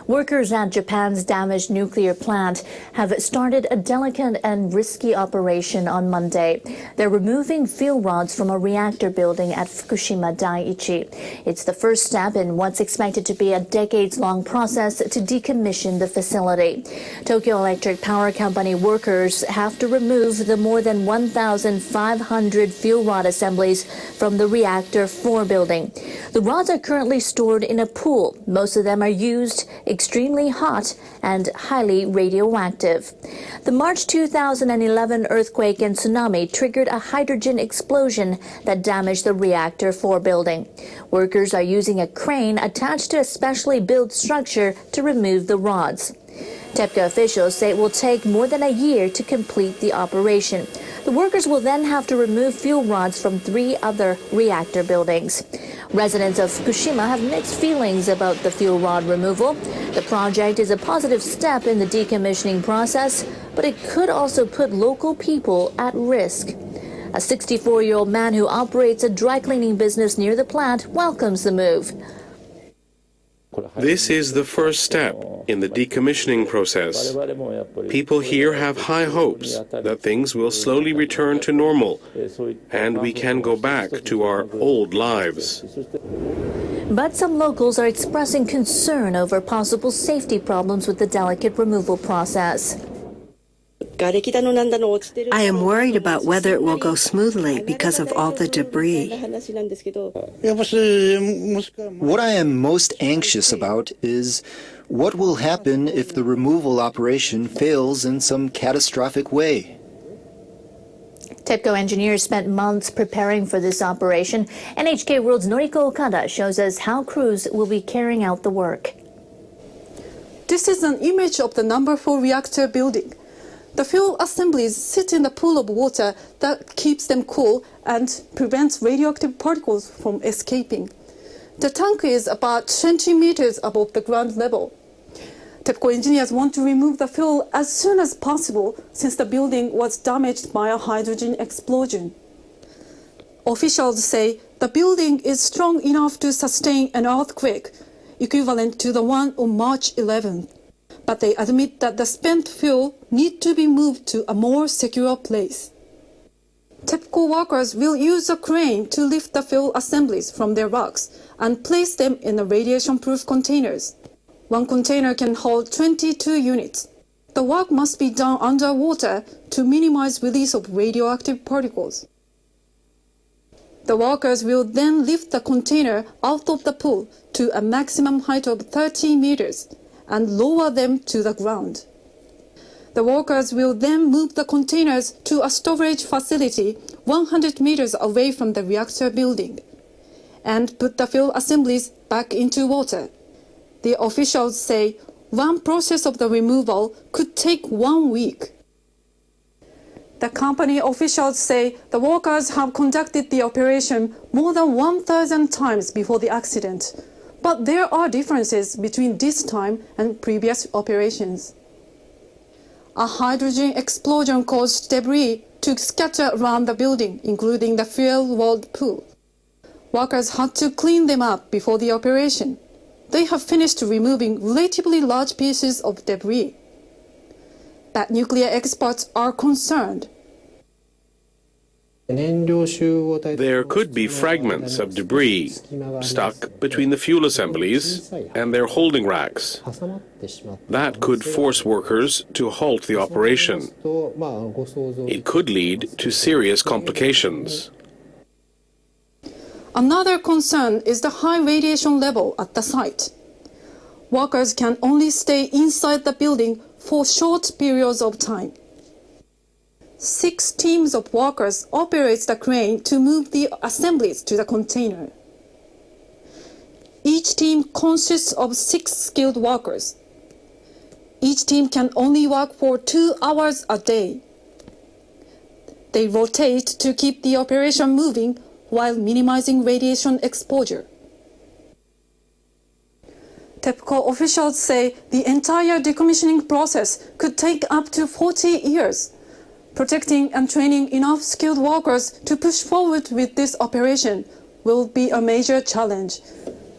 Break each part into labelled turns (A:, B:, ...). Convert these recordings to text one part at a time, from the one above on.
A: Workers at Japan's damaged nuclear plant have started a delicate and risky operation on Monday. They're removing fuel rods from a reactor building at Fukushima Daiichi. It's the first step in what's expected to be a decades-long process to decommission the facility. Tokyo Electric Power Company workers have to remove the more than 1,500 fuel rod assemblies from the reactor 4 building. The rods are currently stored in a pool. Most of them are used, extremely hot, and highly radioactive. The March 2011 earthquake and tsunami triggered a hydrogen explosion that damaged the reactor 4 building. Workers are using a crane attached to a specially built structure to remove the rods. TEPCO officials say it will take more than a year to complete the operation. The workers will then have to remove fuel rods from 3 other reactor buildings. Residents of Fukushima have mixed feelings about the fuel rod removal. The project is a positive step in the decommissioning process, but it could also put local people at risk. A 64-year-old man who operates a dry cleaning business near the plant welcomes the move.
B: This is the first step in the decommissioning process. People here have high hopes that things will slowly return to normal and we can go back to our old lives.
A: But some locals are expressing concern over possible safety problems with the delicate removal process.
C: I am worried about whether it will go smoothly because of all the debris.
D: What I am most anxious about is what will happen if the removal operation fails in some catastrophic way.
A: TEPCO engineers spent months preparing for this operation. NHK World's Noriko Okada shows us how crews will be carrying out the work.
E: This is an image of the number 4 reactor building. The fuel assemblies sit in a pool of water that keeps them cool and prevents radioactive particles from escaping. The tank is about 20 meters above the ground level. TEPCO engineers want to remove the fuel as soon as possible since the building was damaged by a hydrogen explosion. Officials say the building is strong enough to sustain an earthquake, equivalent to the one on March 11th. But they admit that the spent fuel need to be moved to a more secure place. TEPCO workers will use a crane to lift the fuel assemblies from their racks and place them in the radiation-proof containers. One container can hold 22 units. The work must be done underwater to minimize release of radioactive particles. The workers will then lift the container out of the pool to a maximum height of 30 meters. And lower them to the ground. The workers will then move the containers to a storage facility 100 meters away from the reactor building and put the fuel assemblies back into water. The officials say one process of the removal could take 1 week. The company officials say the workers have conducted the operation more than 1,000 times before the accident. But there are differences between this time and previous operations. A hydrogen explosion caused debris to scatter around the building, including the fuel-walled pool. Workers had to clean them up before the operation. They have finished removing relatively large pieces of debris. But nuclear experts are concerned.
B: There could be fragments of debris stuck between the fuel assemblies and their holding racks. That could force workers to halt the operation. It could lead to serious complications.
E: Another concern is the high radiation level at the site. Workers can only stay inside the building for short periods of time. 6 teams of workers operate the crane to move the assemblies to the container. Each team consists of 6 skilled workers. Each team can only work for 2 hours a day. They rotate to keep the operation moving while minimizing radiation exposure. TEPCO officials say the entire decommissioning process could take up to 40 years. Protecting and training enough skilled workers to push forward with this operation will be a major challenge.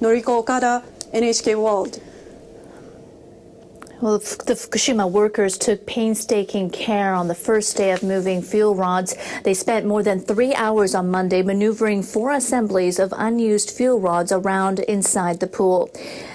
E: Noriko Okada, NHK World.
A: Well, the Fukushima workers took painstaking care on the first day of moving fuel rods. They spent more than 3 hours on Monday maneuvering 4 assemblies of unused fuel rods around inside the pool.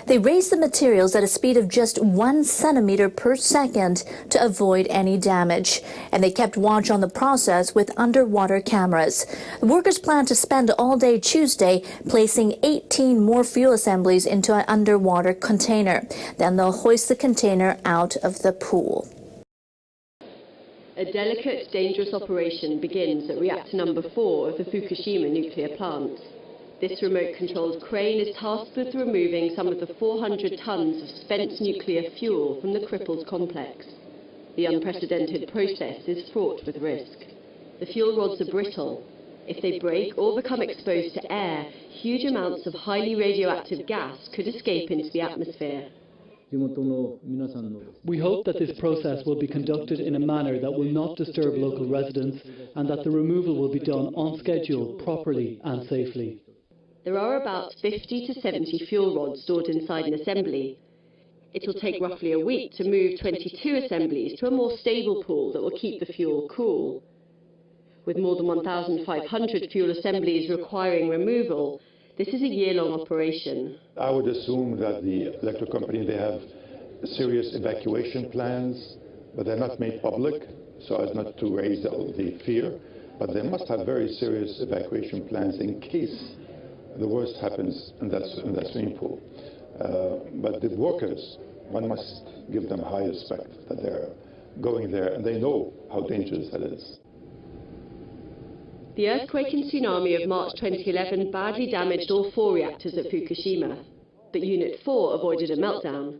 A: They raised the materials at a speed of just 1 centimeter per second to avoid any damage. And they kept watch on the process with underwater cameras. The workers plan to spend all day Tuesday placing 18 more fuel assemblies into an underwater container. Then they'll hoist the container out of the pool.
F: A delicate, dangerous operation begins at reactor number 4 of the Fukushima nuclear plant. This remote-controlled crane is tasked with removing some of the 400 tons of spent nuclear fuel from the crippled complex. The unprecedented process is fraught with risk. The fuel rods are brittle. If they break or become exposed to air, huge amounts of highly radioactive gas could escape into the atmosphere.
G: We hope that this process will be conducted in a manner that will not disturb local residents and that the removal will be done on schedule, properly and safely.
F: There are about 50 to 70 fuel rods stored inside an assembly. It will take roughly a week to move 22 assemblies to a more stable pool that will keep the fuel cool. With more than 1,500 fuel assemblies requiring removal, this is a year-long operation.
H: I would assume that the electric company, they have serious evacuation plans, but they're not made public, so as not to raise the fear. But they must have very serious evacuation plans in case the worst happens in that swimming pool. But the workers, one must give them high respect that they're going there and they know how dangerous that is.
F: The earthquake and tsunami of March 2011 badly damaged all 4 reactors at Fukushima, but Unit 4 avoided a meltdown.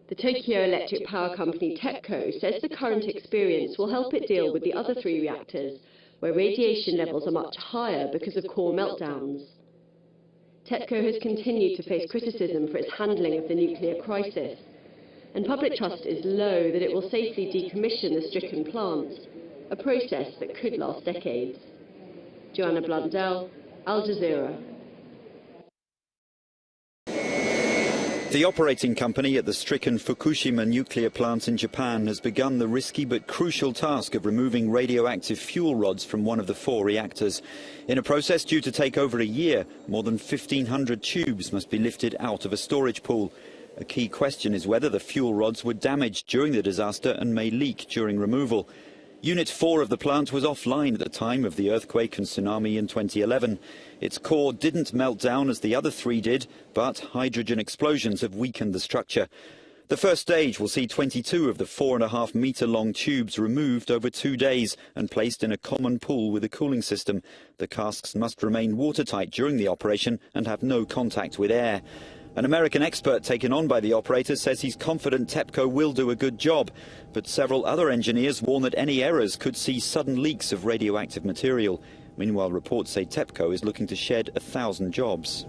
F: The Tokyo electric power company TEPCO says the current experience will help it deal with the other 3 reactors, where radiation levels are much higher because of core meltdowns. TEPCO has continued to face criticism for its handling of the nuclear crisis, and public trust is low that it will safely decommission the stricken plants, a process that could last decades. Joanna Blundell, Al Jazeera.
I: The operating company at the stricken Fukushima nuclear plant in Japan has begun the risky but crucial task of removing radioactive fuel rods from one of the 4 reactors. In a process due to take over a year, more than 1,500 tubes must be lifted out of a storage pool. A key question is whether the fuel rods were damaged during the disaster and may leak during removal. Unit 4 of the plant was offline at the time of the earthquake and tsunami in 2011. Its core didn't melt down as the other 3 did, but hydrogen explosions have weakened the structure. The first stage will see 22 of the 4.5-metre-long tubes removed over 2 days and placed in a common pool with a cooling system. The casks must remain watertight during the operation and have no contact with air. An American expert taken on by the operator says he's confident TEPCO will do a good job, but several other engineers warn that any errors could see sudden leaks of radioactive material. Meanwhile, reports say TEPCO is looking to shed 1,000 jobs.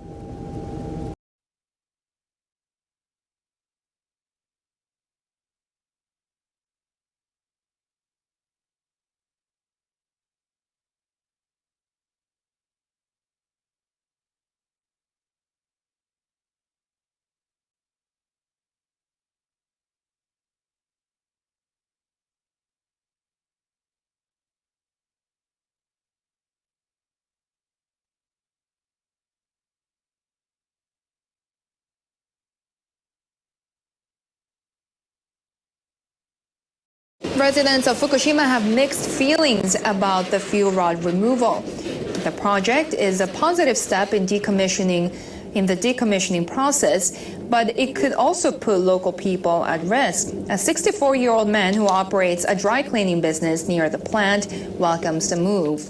J: Residents of Fukushima have mixed feelings about the fuel rod removal. The project is a positive step in the decommissioning process, but it could also put local people at risk. A 64-year-old man who operates a dry cleaning business near the plant welcomes the move.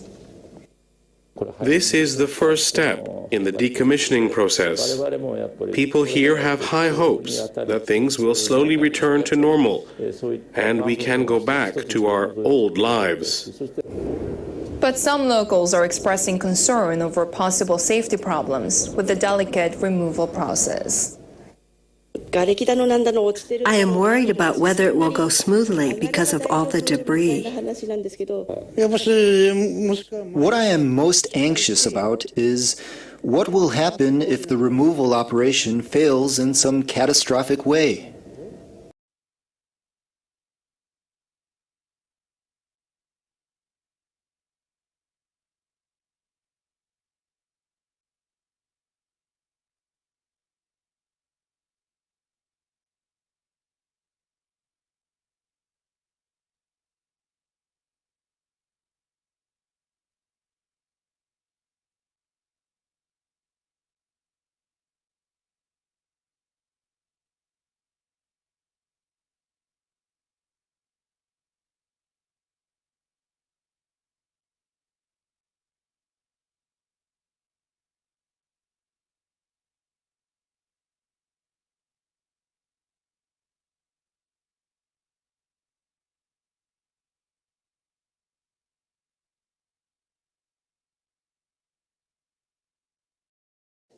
B: This is the first step in the decommissioning process. People here have high hopes that things will slowly return to normal and we can go back to our old lives.
J: But some locals are expressing concern over possible safety problems with the delicate removal process.
C: I am worried about whether it will go smoothly because of all the debris.
D: What I am most anxious about is what will happen if the removal operation fails in some catastrophic way.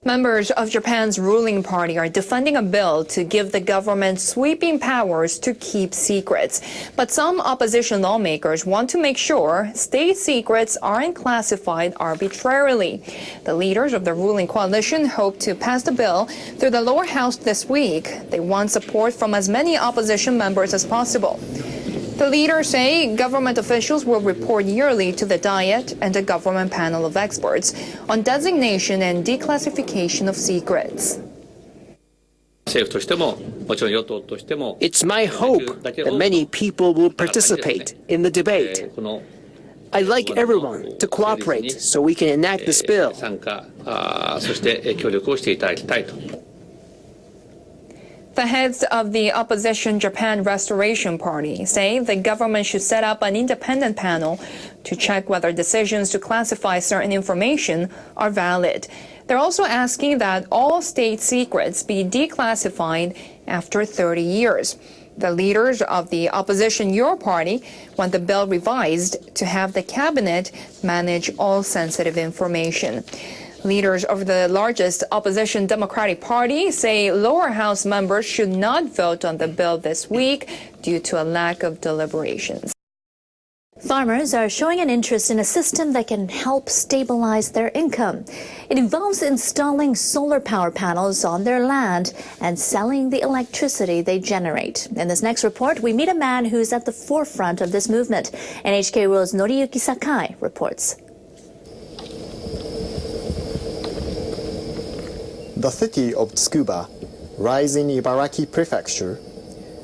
J: Members of Japan's ruling party are defending a bill to give the government sweeping powers to keep secrets. But some opposition lawmakers want to make sure state secrets aren't classified arbitrarily. The leaders of the ruling coalition hope to pass the bill through the lower house this week. They want support from as many opposition members as possible. The leaders say government officials will report yearly to the Diet and a government panel of experts on designation and declassification of secrets.
K: It's my hope that many people will participate in the debate. I'd like everyone to cooperate so we can enact this bill.
J: The heads of the opposition Japan Restoration Party say the government should set up an independent panel to check whether decisions to classify certain information are valid. They're also asking that all state secrets be declassified after 30 years. The leaders of the opposition Your Party want the bill revised to have the cabinet manage all sensitive information. Leaders of the largest opposition Democratic Party say lower house members should not vote on the bill this week due to a lack of deliberations.
A: Farmers are showing an interest in a system that can help stabilize their income. It involves installing solar power panels on their land and selling the electricity they generate. In this next report, we meet a man who's at the forefront of this movement. NHK World's Noriyuki Sakai reports.
L: The city of Tsukuba lies in Ibaraki Prefecture,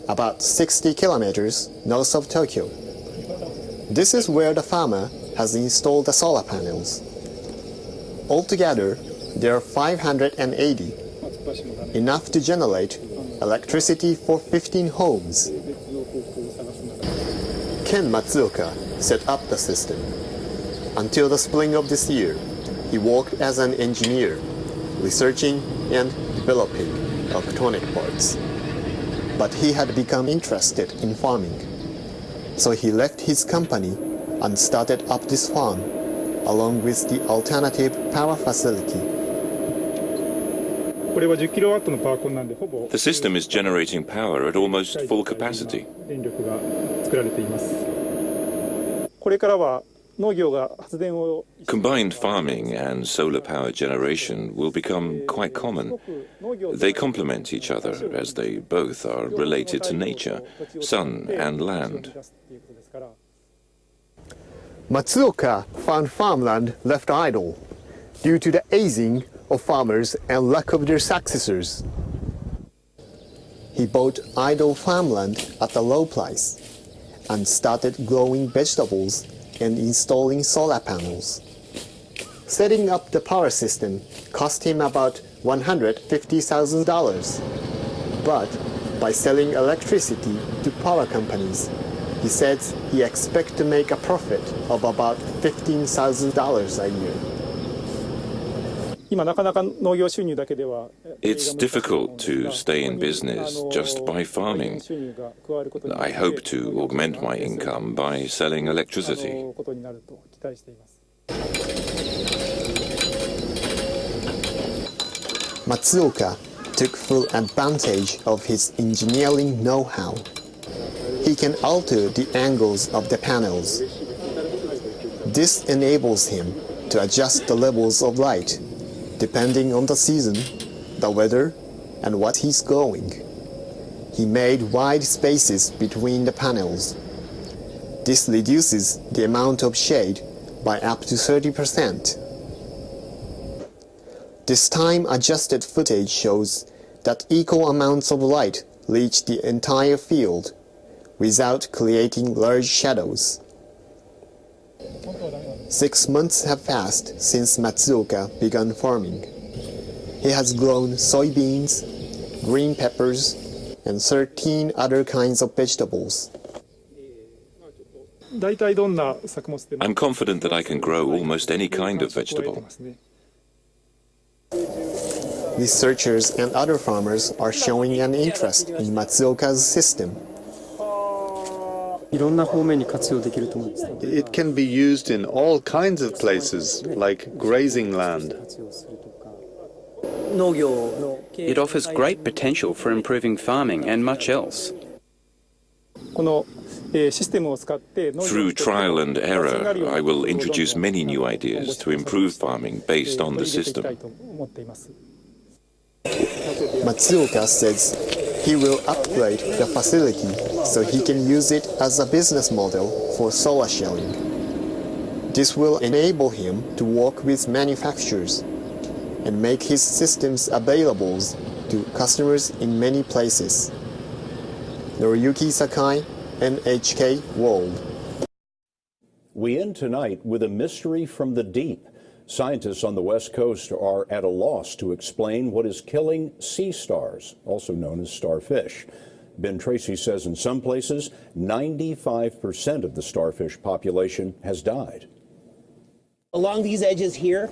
L: about 60 kilometers north of Tokyo. This is where the farmer has installed the solar panels. Altogether, there are 580, enough to generate electricity for 15 homes. Ken Matsuoka set up the system. Until the spring of this year, he worked as an engineer, researching and developing electronic parts. But he had become interested in farming. So he left his company and started up this farm, along with the alternative power facility.
M: The system is generating power at almost full capacity. Combined farming and solar power generation will become quite common. They complement each other as they both are related to nature, sun and land.
L: Matsuoka found farmland left idle due to the aging of farmers and lack of their successors. He bought idle farmland at a low price and started growing vegetables and installing solar panels. Setting up the power system cost him about $150,000. But by selling electricity to power companies, he said he expects to make a profit of about $15,000 a year.
M: It's difficult to stay in business just by farming. I hope to augment my income by selling electricity.
L: Matsuoka took full advantage of his engineering know-how. He can alter the angles of the panels. This enables him to adjust the levels of light depending on the season, the weather, and what he's growing. He made wide spaces between the panels. This reduces the amount of shade by up to 30%. This time-adjusted footage shows that equal amounts of light reach the entire field without creating large shadows. 6 months have passed since Matsuoka began farming. He has grown soybeans, green peppers, and 13 other kinds of vegetables.
M: I'm confident that I can grow almost any kind of vegetable.
L: Researchers and other farmers are showing an interest in Matsuoka's system.
N: It can be used in all kinds of places, like grazing land. It offers great potential for improving farming and much else.
M: Through trial and error, I will introduce many new ideas to improve farming based on the system.
L: Matsuoka says he will upgrade the facility so he can use it as a business model for solar shelling. This will enable him to work with manufacturers and make his systems available to customers in many places. Noriyuki Sakai, NHK World.
O: We end tonight with a mystery from the deep. Scientists on the West Coast are at a loss to explain what is killing sea stars, also known as starfish. Ben Tracy says in some places, 95% of the starfish population has died.
P: Along these edges here,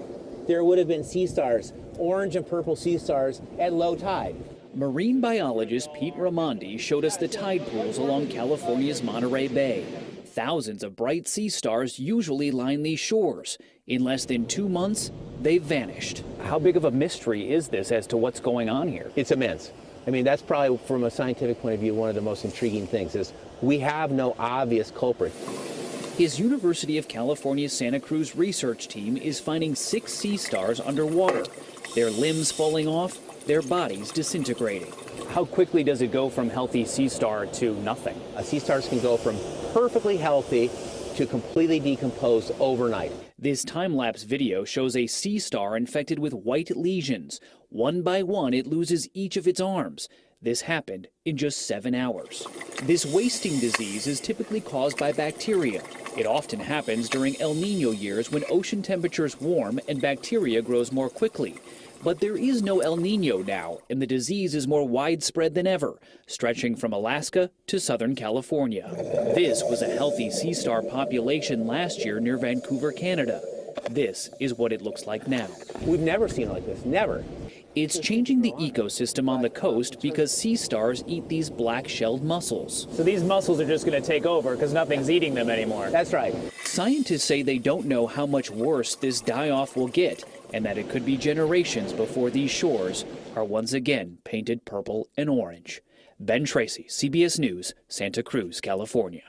P: there would have been sea stars, orange and purple sea stars at low tide.
Q: Marine biologist Pete Raimondi showed us the tide pools along California's Monterey Bay. Thousands of bright sea stars usually line these shores. In less than 2 months, they've vanished.
R: How big of a mystery is this as to what's going on here?
P: It's immense. I mean, that's probably, from a scientific point of view, one of the most intriguing things is we have no obvious culprit.
Q: His University of California Santa Cruz research team is finding 6 sea stars underwater, their limbs falling off, their bodies disintegrating.
R: How quickly does it go from healthy sea star to nothing?
P: Sea stars can go from perfectly healthy to completely decomposed overnight.
Q: This time-lapse video shows a sea star infected with white lesions. One by one, it loses each of its arms. This happened in just 7 hours. This wasting disease is typically caused by bacteria. It often happens during El Nino years when ocean temperatures warm and bacteria grows more quickly. But there is no El Nino now, and the disease is more widespread than ever, stretching from Alaska to Southern California. This was a healthy sea star population last year near Vancouver, Canada. This is what it looks like now.
P: We've never seen it like this, never.
Q: It's changing the ecosystem on the coast because sea stars eat these black-shelled mussels.
R: So these mussels are just going to take over because nothing's eating them anymore.
P: That's right.
Q: Scientists say they don't know how much worse this die-off will get, and that it could be generations before these shores are once again painted purple and orange. Ben Tracy, CBS News, Santa Cruz, California.